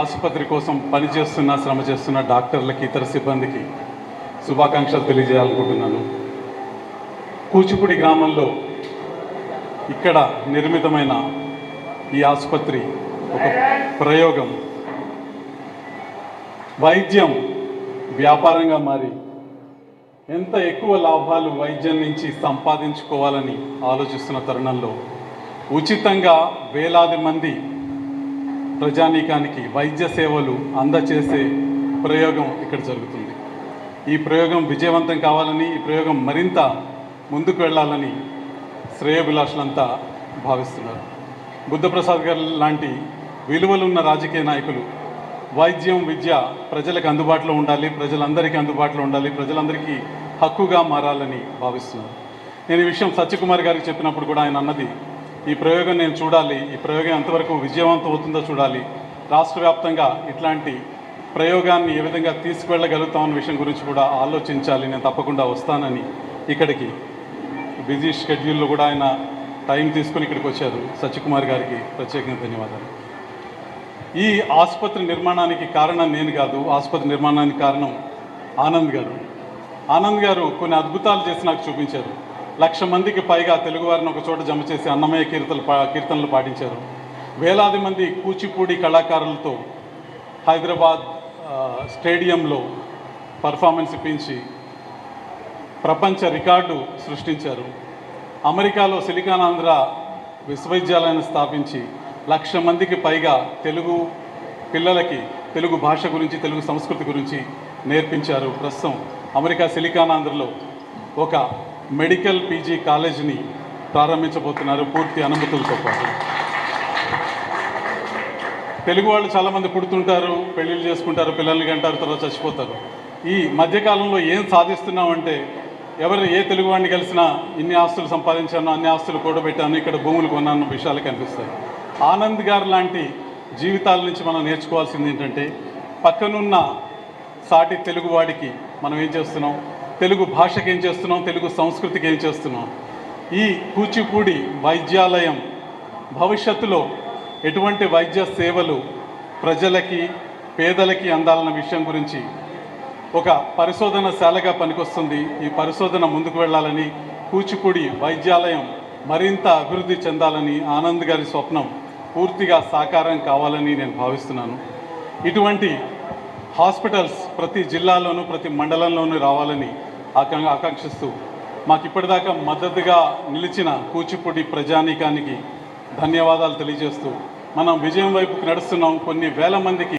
ఆసుపత్రి కోసం పనిచేస్తున్న శ్రమ చేస్తున్న డాక్టర్లకి ఇతర సిబ్బందికి శుభాకాంక్షలు తెలియజేయాలనుకుంటున్నాను. కూచిపూడి గ్రామంలో ఇక్కడ నిర్మితమైన ఈ ఆసుపత్రి ఒక ప్రయోగం. వైద్యం వ్యాపారంగా మారి ఎంత ఎక్కువ లాభాలు వైద్యం నుంచి సంపాదించుకోవాలని ఆలోచిస్తున్న తరుణంలో ఉచితంగా వేలాది మంది ప్రజానీకానికి వైద్య సేవలు అందచేసే ప్రయోగం ఇక్కడ జరుగుతుంది. ఈ ప్రయోగం విజయవంతం కావాలని, ఈ ప్రయోగం మరింత ముందుకు వెళ్ళాలని శ్రేయోభిలాషులంతా భావిస్తున్నారు. బుద్ధప్రసాద్ గారు లాంటి విలువలున్న రాజకీయ నాయకులు వైద్యం, విద్య ప్రజలకు అందుబాటులో ఉండాలి, ప్రజలందరికీ అందుబాటులో ఉండాలి, ప్రజలందరికీ హక్కుగా మారాలని భావిస్తున్నారు. నేను ఈ విషయం సత్యకుమార్ గారికి చెప్పినప్పుడు కూడా ఆయన అన్నది, ఈ ప్రయోగం నేను చూడాలి, ఈ ప్రయోగం ఎంతవరకు విజయవంతం అవుతుందో చూడాలి, రాష్ట్ర వ్యాప్తంగా ఇట్లాంటి ప్రయోగాన్ని ఏ విధంగా తీసుకువెళ్ళగలుగుతామన్న విషయం గురించి కూడా ఆలోచించాలి, నేను తప్పకుండా వస్తానని ఇక్కడికి బిజీ షెడ్యూల్లో కూడా ఆయన టైం తీసుకుని ఇక్కడికి వచ్చారు. సత్యకుమార్ గారికి ప్రత్యేకంగా ధన్యవాదాలు. ఈ ఆసుపత్రి నిర్మాణానికి కారణం నేను కాదు, ఆసుపత్రి నిర్మాణానికి కారణం ఆనంద్ గారు. ఆనంద్ గారు కొన్ని అద్భుతాలు చేసి నాకు చూపించారు. 1,00,000 మందికి పైగా తెలుగువారిని ఒక చోట జమ చేసి అన్నమయ్య కీర్తనలు పాటించారు. వేలాది మంది కూచిపూడి కళాకారులతో హైదరాబాద్ స్టేడియంలో పర్ఫార్మెన్స్ ఇప్పించి ప్రపంచ రికార్డు సృష్టించారు. అమెరికాలో సిలికాన్ ఆంధ్ర విశ్వవిద్యాలయాన్ని స్థాపించి 1,00,000 మందికి పైగా తెలుగు పిల్లలకి తెలుగు భాష గురించి, తెలుగు సంస్కృతి గురించి నేర్పించారు. ప్రస్తుతం అమెరికా సిలికాన్ ఆంధ్రలో ఒక మెడికల్ పీజీ కాలేజీని ప్రారంభించబోతున్నారు పూర్తి అనుమతులతో పాటు. తెలుగు వాళ్ళు చాలామంది పుడుతుంటారు, పెళ్ళిళ్ళు చేసుకుంటారు, పిల్లల్ని కంటారు, తర్వాత చచ్చిపోతారు. ఈ మధ్యకాలంలో ఏం సాధిస్తున్నామంటే ఏ తెలుగు వాడిని కలిసినా ఇన్ని ఆస్తులు సంపాదించాను, అన్ని ఆస్తులు కూడబెట్టాను, ఇక్కడ భూములు కొన్నాను విషయాలు కనిపిస్తాయి. ఆనంద్ గారు లాంటి జీవితాల నుంచి మనం నేర్చుకోవాల్సింది ఏంటంటే, పక్కనున్న సాటి తెలుగువాడికి మనం ఏం చేస్తున్నాం, తెలుగు భాషకి ఏం చేస్తున్నాం, తెలుగు సంస్కృతికి ఏం చేస్తున్నాం. ఈ కూచిపూడి వైద్యాలయం భవిష్యత్తులో ఎటువంటి వైద్య సేవలు ప్రజలకి, పేదలకి అందాలన్న విషయం గురించి ఒక పరిశోధనశాలగా పనికొస్తుంది. ఈ పరిశోధన ముందుకు వెళ్ళాలని, కూచిపూడి వైద్యాలయం మరింత అభివృద్ధి చెందాలని, ఆనంద్ గారి స్వప్నం పూర్తిగా సాకారం కావాలని నేను భావిస్తున్నాను. ఇటువంటి హాస్పిటల్స్ ప్రతి జిల్లాలోనూ, ప్రతి మండలంలోనూ రావాలని ఆకాంక్షిస్తూ మాకు ఇప్పటిదాకా మద్దతుగా నిలిచిన కూచిపూడి ప్రజానీకానికి ధన్యవాదాలు తెలియజేస్తూ మనం విజయం వైపుకు నడుస్తున్నాం. కొన్ని వేల మందికి